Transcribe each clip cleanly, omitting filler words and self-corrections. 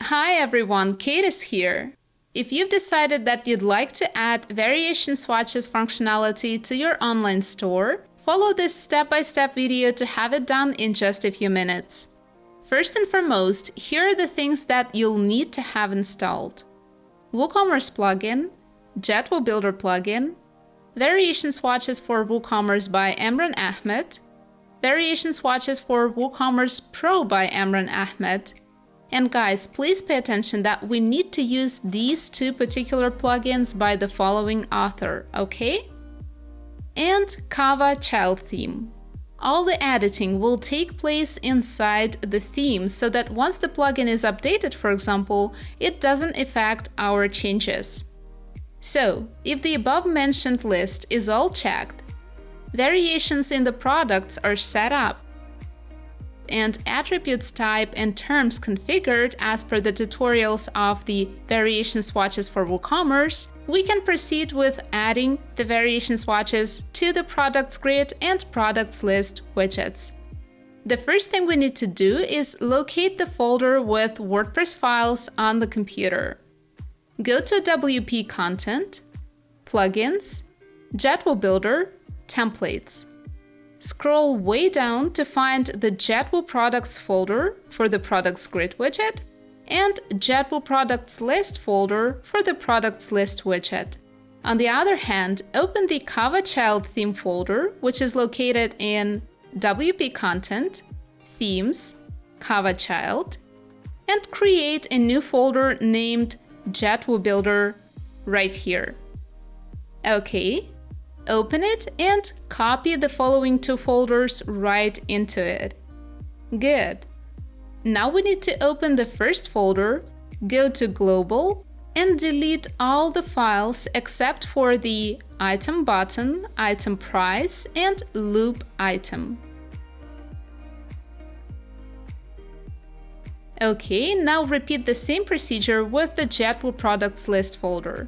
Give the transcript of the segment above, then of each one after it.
Hi everyone, Kate is here. If you've decided that you'd like to add variation swatches functionality to your online store, follow this step-by-step video to have it done in just a few minutes. First and foremost, here are the things that you'll need to have installed. WooCommerce plugin, JetWooBuilder plugin, variation swatches for WooCommerce by Emran Ahmed, variation swatches for WooCommerce Pro by Emran Ahmed. And guys, please pay attention that we need to use these two particular plugins by the following author, okay? And Kava child theme. All the editing will take place inside the theme so that once the plugin is updated, for example, it doesn't affect our changes. So, if the above-mentioned list is all checked, variations in the products are set up, and attributes type and terms configured as per the tutorials of the variation swatches for WooCommerce, we can proceed with adding the variation swatches to the products grid and products list widgets. The first thing we need to do is locate the folder with WordPress files on the computer. Go to WP Content, Plugins, JetWooBuilder, Templates. Scroll way down to find the JetWoo Products folder for the Products Grid widget and JetWoo Products List folder for the Products List widget. On the other hand, open the Kava Child theme folder, which is located in WP Content, Themes, Kava Child, and create a new folder named JetWooBuilder right here. Okay. Open it and copy the following two folders right into it. Good. Now we need to open the first folder, go to Global, and delete all the files except for the item button, item price, and loop item. Okay, now repeat the same procedure with the JetWoo Products List folder.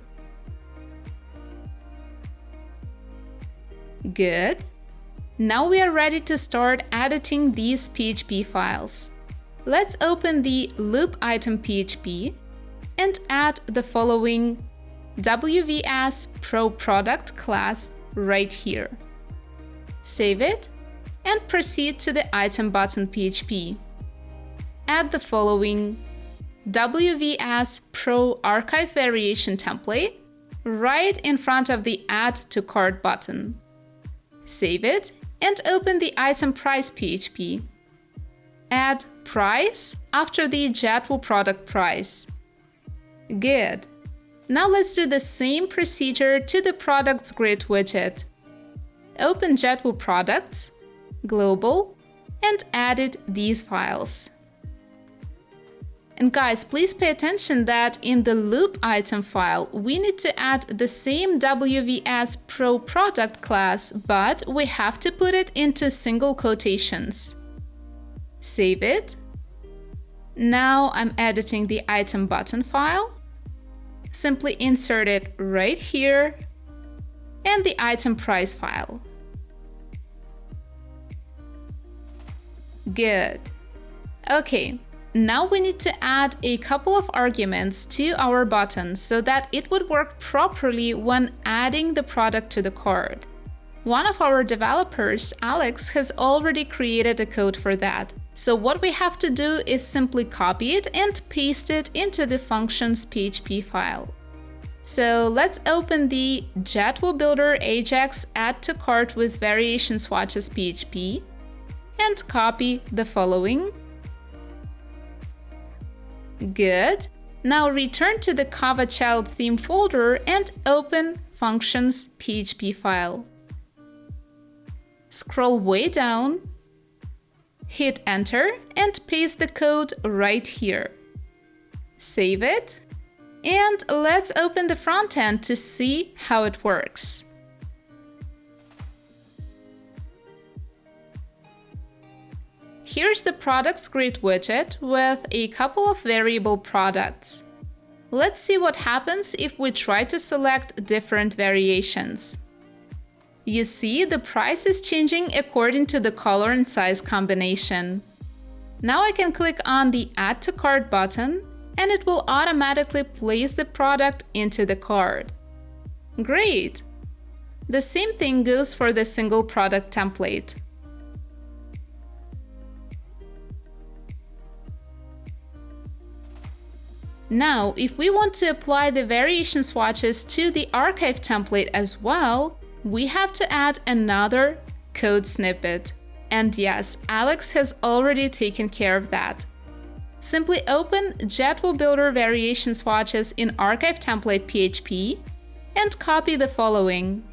Good. Now we are ready to start editing these PHP files. Let's open the loop item PHP and add the following WVS Pro Product class right here. Save it and proceed to the item button PHP. Add the following WVS Pro Archive Variation template right in front of the Add to Cart button. Save it and open the item price PHP. Add price after the JetWoo product price. Good. Now let's do the same procedure to the products grid widget. Open JetWoo Products, Global, and added these files. And guys, please pay attention that in the loop item file, we need to add the same WVS Pro product class, but we have to put it into single quotations. Save it. Now I'm editing the item button file. Simply insert it right here and the item price file. Good. Okay. Now we need to add a couple of arguments to our button so that it would work properly when adding the product to the cart. One of our developers, Alex, has already created a code for that. So what we have to do is simply copy it and paste it into the functions PHP file. So let's open the JetWooBuilder Ajax Add to Cart with Variation Swatches PHP and copy the following. Good. Now return to the Kava Child theme folder and open Functions PHP file. Scroll way down, hit Enter, and paste the code right here. Save it, and let's open the front end to see how it works. Here's the Products Grid widget with a couple of variable products. Let's see what happens if we try to select different variations. You see, the price is changing according to the color and size combination. Now I can click on the Add to Cart button and it will automatically place the product into the cart. Great! The same thing goes for the single product template. Now, if we want to apply the variation swatches to the archive template as well, we have to add another code snippet. And yes, Alex has already taken care of that. Simply open JetWooBuilder Variation Swatches in archive template PHP and copy the following.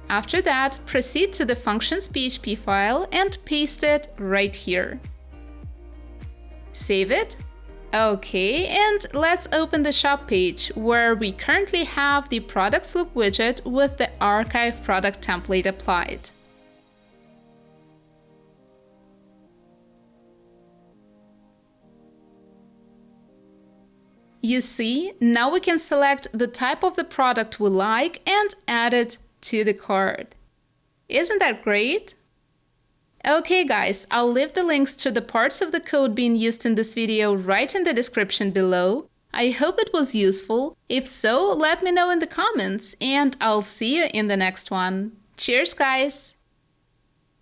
After that, proceed to the functions PHP file and paste it right here. Save it. Okay, and let's open the shop page where we currently have the products loop widget with the archive product template applied. You see, now we can select the type of the product we like and add it to the cart. Isn't that great? Okay guys, I'll leave the links to the parts of the code being used in this video right in the description below. I hope it was useful. If so, let me know in the comments, and I'll see you in the next one. Cheers guys!